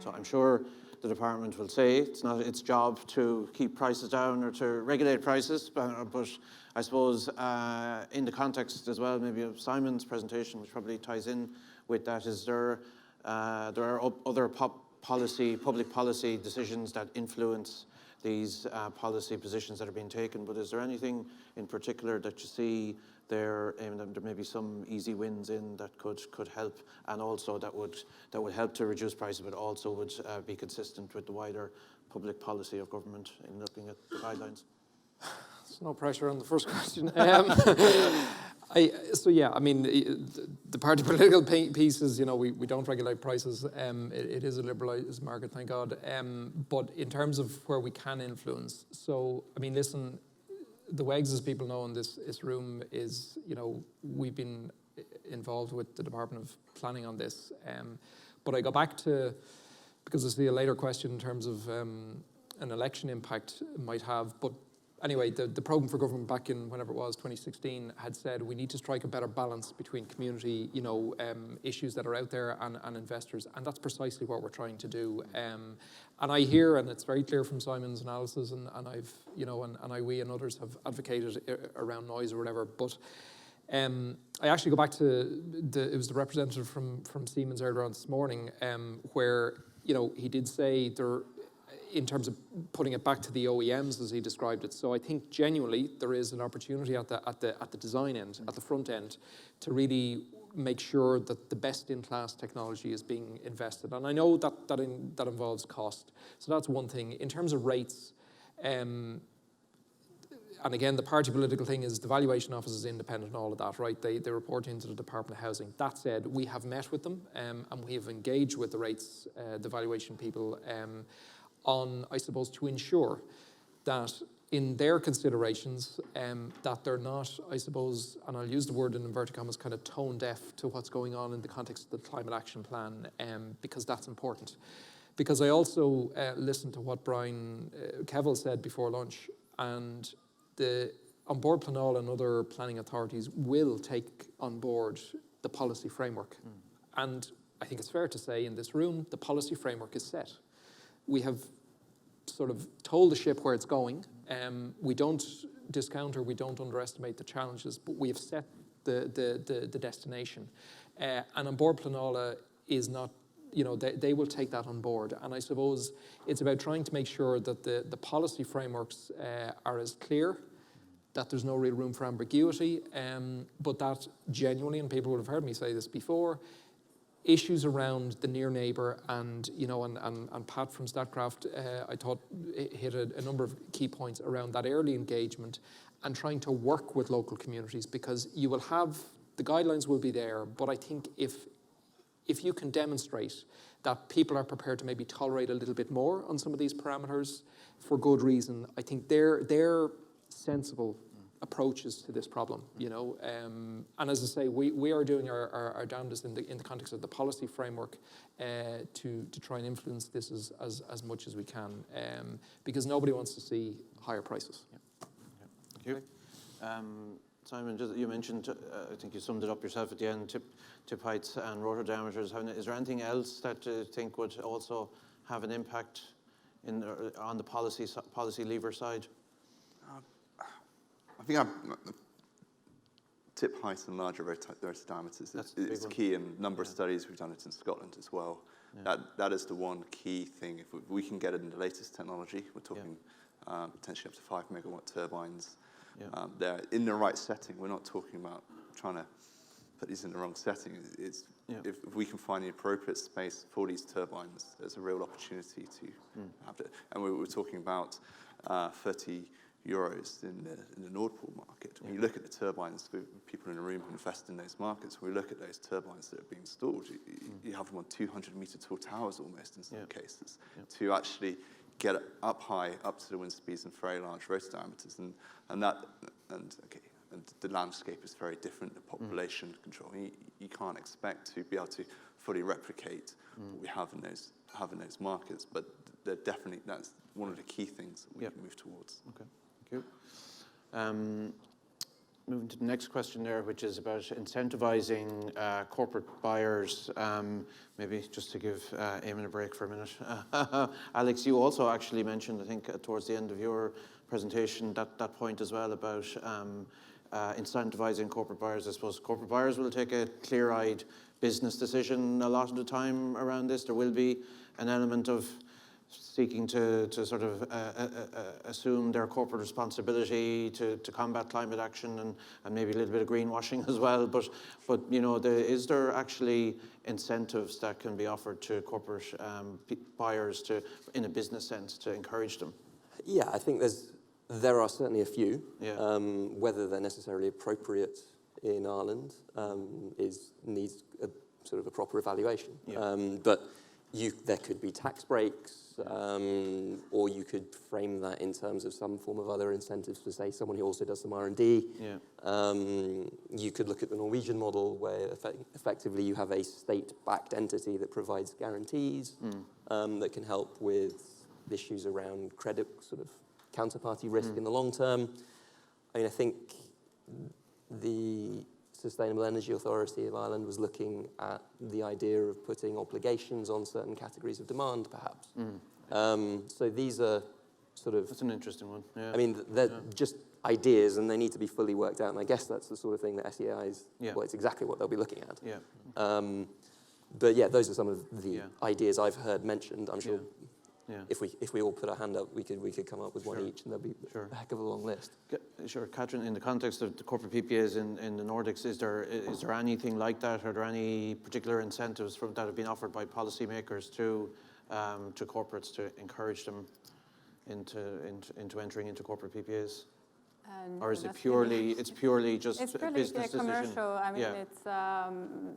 So I'm sure the department will say it's not its job to keep prices down or to regulate prices, but I suppose in the context as well, maybe of Simon's presentation, which probably ties in with that, is there are other public policy decisions that influence these policy positions that are being taken, but is there anything in particular that you see there, and there may be some easy wins in that could help, and also that would help to reduce prices, but also would be consistent with the wider public policy of government in looking at the guidelines? There's no pressure on the first question. The party political piece is, we don't regulate prices. It is a liberalised market, thank God. But in terms of where we can influence, listen, the WEGs, as people know in this room, is, we've been involved with the Department of Planning on this. But I go back to, because I see a later question in terms of an election impact it might have, but anyway, the programme for government back in whenever it was, 2016, had said we need to strike a better balance between community, issues that are out there and investors, and that's precisely what we're trying to do. And I hear, and it's very clear from Simon's analysis, and I've, we and others have advocated around noise or whatever, but I actually go back to it was the representative from Siemens earlier on this morning, where, he did say there, in terms of putting it back to the OEMs as he described it. So I think genuinely there is an opportunity at the design end, at the front end, to really make sure that the best-in-class technology is being invested. And I know that involves cost. So that's one thing. In terms of rates, and again, the party political thing is the valuation office is independent and all of that, right? They report into the Department of Housing. That said, we have met with them and we have engaged with the rates, the valuation people, on, I suppose, to ensure that in their considerations, that they're not, I suppose, and I'll use the word in inverted commas, kind of tone deaf to what's going on in the context of the Climate Action Plan, because that's important. Because I also listened to what Brian Kevill said before lunch, and on board Pleanála and other planning authorities will take on board the policy framework. And I think it's fair to say in this room, the policy framework is set. We have sort of told the ship where it's going. We don't discount or we don't underestimate the challenges, but we have set the destination. And on board Pleanála is not, they will take that on board. And I suppose it's about trying to make sure that the policy frameworks are as clear, that there's no real room for ambiguity, but that genuinely, and people would have heard me say this before, issues around the near neighbour and Pat from Statkraft, I thought hit a number of key points around that early engagement and trying to work with local communities, because you will have, the guidelines will be there, but I think if you can demonstrate that people are prepared to maybe tolerate a little bit more on some of these parameters for good reason, I think they're sensible approaches to this problem, and as I say, we are doing our damnedest in the context of the policy framework to try and influence this as much as we can, because nobody wants to see higher prices. Thank you. Simon, you mentioned, I think you summed it up yourself at the end, tip heights and rotor diameters. Is there anything else that you think would also have an impact on the policy lever side? I think tip height and larger rotor diameters is key in a number of studies. We've done it in Scotland as well. Yeah. That is the one key thing. If we can get it in the latest technology, we're talking potentially up to 5 megawatt turbines. Yeah. They're in the right setting. We're not talking about trying to put these in the wrong setting. If we can find the appropriate space for these turbines, there's a real opportunity to have it. And we were talking about 30 euros in the Nord Pool market. When you look at the turbines, people in the room who invest in those markets, when we look at those turbines that are being installed, you have them on 200-meter tall towers almost in some cases, to actually get up high, up to the wind speeds and very large rotor diameters, and the landscape is very different. The population control, you can't expect to be able to fully replicate what we have in those markets, but that's one of the key things that we can move towards. Okay. Thank you. moving to the next question there, which is about incentivizing corporate buyers. Maybe just to give Eamon a break for a minute. Alex, you also actually mentioned, I think, towards the end of your presentation, that point as well about incentivizing corporate buyers. I suppose corporate buyers will take a clear-eyed business decision a lot of the time around this. There will be an element of seeking to sort of assume their corporate responsibility to combat climate action and maybe a little bit of greenwashing as well. But you know, is there actually incentives that can be offered to corporate buyers in a business sense, to encourage them? Yeah, I think there are certainly a few. Yeah. Whether they're necessarily appropriate in Ireland needs a sort of a proper evaluation. Yeah. But there could be tax breaks, or you could frame that in terms of some form of other incentives for, say, someone who also does some R&D. Yeah. You could look at the Norwegian model, where effectively you have a state-backed entity that provides guarantees that can help with issues around credit, sort of counterparty risk in the long term. I mean, I think the Sustainable Energy Authority of Ireland was looking at the idea of putting obligations on certain categories of demand, perhaps. So these are sort of... That's an interesting one, yeah. I mean, they're just ideas, and they need to be fully worked out, and I guess that's the sort of thing that SEI is... Yeah. Well, it's exactly what they'll be looking at. Yeah. But yeah, those are some of the ideas I've heard mentioned. I'm sure Yeah. if we all put our hand up, we could come up with one each, and there'll be a heck of a long list. Sure, Katrin, in the context of the corporate PPAs in the Nordics, is there anything like that? Are there any particular incentives that have been offered by policymakers to corporates to encourage them into entering into corporate PPAs? Or is it purely just it's a purely business decision? commercial. I mean, Yeah. it's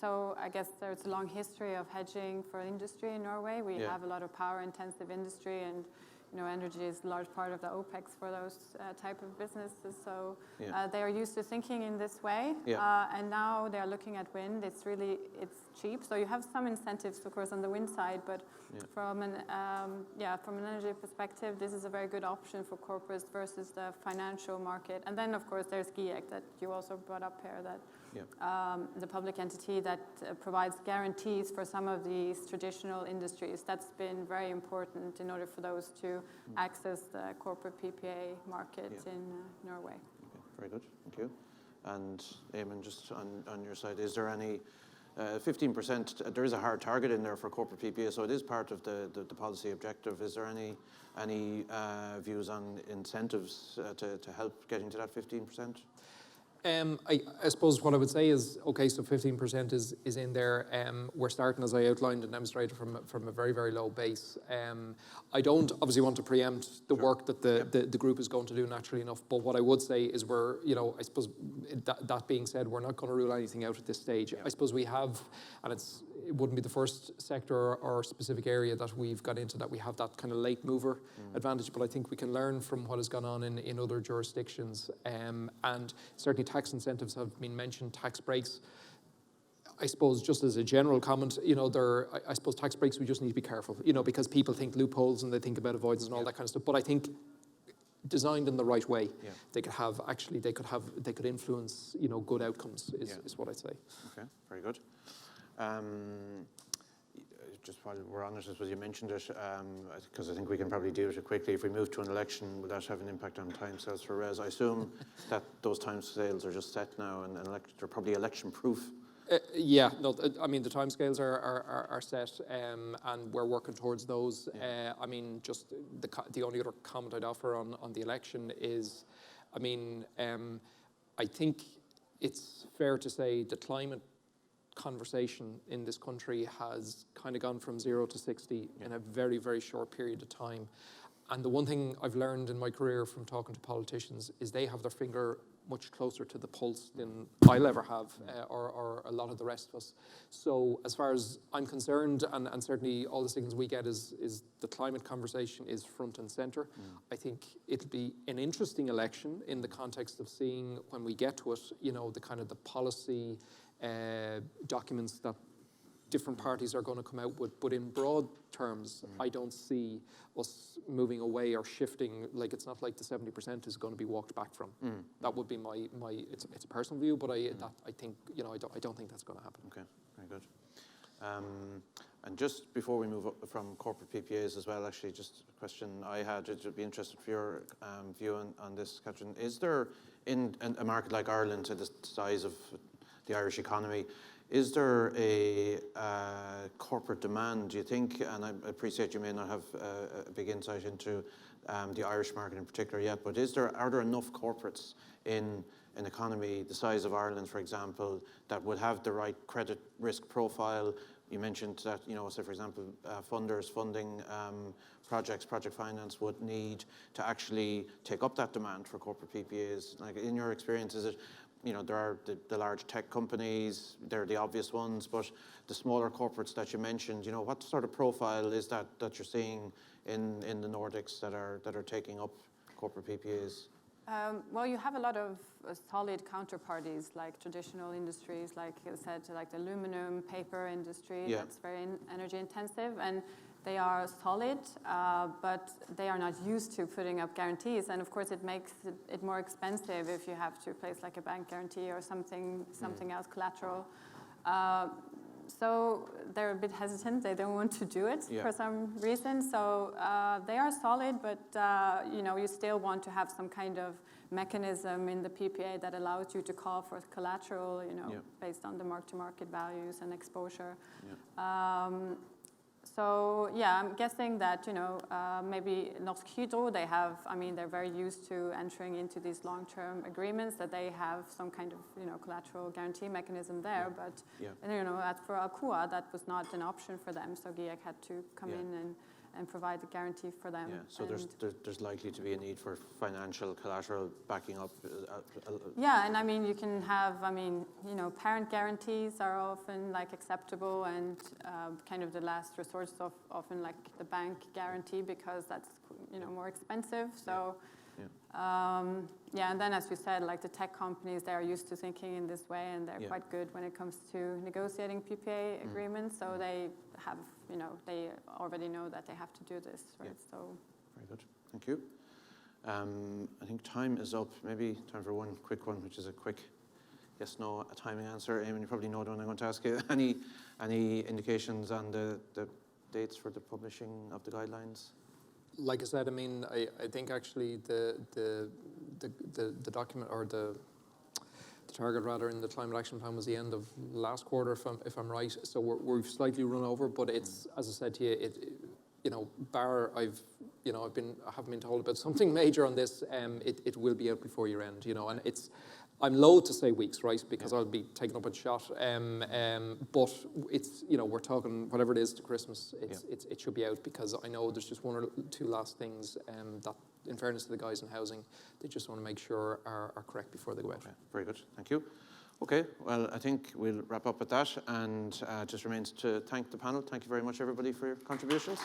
so I guess there's a long history of hedging for industry in Norway. We have a lot of power-intensive industry, and you know, energy is a large part of the OPEX for those type of businesses. So they are used to thinking in this way, and now they are looking at wind. It's cheap, so you have some incentives, of course, on the wind side, but from an energy perspective, this is a very good option for corporates versus the financial market. And then, of course, there's GIEC that you also brought up here, that the public entity that provides guarantees for some of these traditional industries. That's been very important in order for those to access the corporate PPA market in Norway. Okay, very good, thank you. And Eamon, just on your side, is there any 15%? There is a hard target in there for corporate PPA, so it is part of the policy objective. Is there any views on incentives to help getting to that 15%? I suppose what I would say is, okay, so 15% is in there. We're starting, as I outlined and demonstrated, from a very, very low base. I don't obviously want to preempt the work that the group is going to do, naturally enough, but what I would say is I suppose, that being said, we're not going to rule anything out at this stage. I suppose we have, and it wouldn't be the first sector or specific area that we've got into that we have that kind of late mover advantage, but I think we can learn from what has gone on in other jurisdictions. And certainly tax incentives have been mentioned, tax breaks. I suppose just as a general comment, I suppose tax breaks, we just need to be careful, because people think loopholes and they think about avoidance and all that kind of stuff. But I think designed in the right way, they could influence, good outcomes is what I'd say. Okay, very good. Just while we're on it, as you mentioned it, because I think we can probably deal with it quickly. If we move to an election, will that have an impact on timescales for RES? I assume that those timescales are just set now, and they're probably election-proof. I mean, the timescales are set, and we're working towards those. I mean, just the only other comment I'd offer on the election is, I mean, I think it's fair to say the climate conversation in this country has kind of gone from 0 to 60 in a very, very short period of time. And the one thing I've learned in my career from talking to politicians is they have their finger much closer to the pulse than I'll ever have, or a lot of the rest of us. So as far as I'm concerned, and certainly all the signals we get is the climate conversation is front and center. I think it'll be an interesting election in the context of seeing, when we get to it, the kind of the policy documents that different parties are going to come out with. But in broad terms, I don't see us moving away or shifting. Like, it's not like the 70% is going to be walked back from. That would be my it's a personal view, but I think, you know, I don't think that's going to happen. Okay, very good. And just before we move up from corporate PPAs as well, actually, just a question I had, I'd be interested for your view on this, Catherine. Is there, in a market like Ireland, to the size of the Irish economy, is there a corporate demand, do you think? And I appreciate you may not have a big insight into the Irish market in particular yet, but are there enough corporates in an economy the size of Ireland, for example, that would have the right credit risk profile? You mentioned that, you know, say for example, funders funding projects, project finance would need to actually take up that demand for corporate PPAs. Like, in your experience, is it, you know, there are the large tech companies, they're the obvious ones, but the smaller corporates that you mentioned, you know, what sort of profile is that you're seeing in the Nordics that are taking up corporate PPAs? Well, you have a lot of solid counterparties, like traditional industries, like you said, like the aluminum, paper industry, that's very energy intensive, and they are solid, but they are not used to putting up guarantees, and of course it makes it more expensive if you have to place like a bank guarantee or something else, collateral. So they're a bit hesitant. They don't want to do it for some reason. So they are solid, but you know, you still want to have some kind of mechanism in the PPA that allows you to call for collateral, you know, based on the mark-to-market values and exposure. So yeah, I'm guessing that, you know, maybe Norsk Hydro, they have, I mean, they're very used to entering into these long-term agreements, that they have some kind of, you know, collateral guarantee mechanism there. But, you know, for Alcoa, that was not an option for them. So GIEC had to come in and provide the guarantee for them. Yeah, so there's likely to be a need for financial collateral backing up. Yeah, and I mean, you can have, I mean, you know, parent guarantees are often like acceptable, and kind of the last resort of often like the bank guarantee, because that's, you know, more expensive. So yeah, and then as you said, like the tech companies, they are used to thinking in this way, and they're quite good when it comes to negotiating PPA agreements. So they have, you know, they already know that they have to do this, right? So very good, thank you. I think time is up. Maybe time for one quick one, which is a quick yes/no, a timing answer. Eamon, you probably know the one I'm going to ask you. Any indications on the dates for the publishing of the guidelines? Like I said, I mean, I think actually the document, or the target rather, in the climate action plan was the end of last quarter, if I'm right. So we've slightly run over, but it's, as I said to you, you know, I haven't been told about something major on this. It will be out before year end, you know, and I'm loath to say weeks, right, because I'll be taking up a shot. But it's, you know, we're talking whatever it is to Christmas. It should be out, because I know there's just one or two last things that, in fairness to the guys in housing, they just want to make sure are correct before they go out. Okay, very good, thank you. Okay, well, I think we'll wrap up with that, and just remains to thank the panel. Thank you very much, everybody, for your contributions.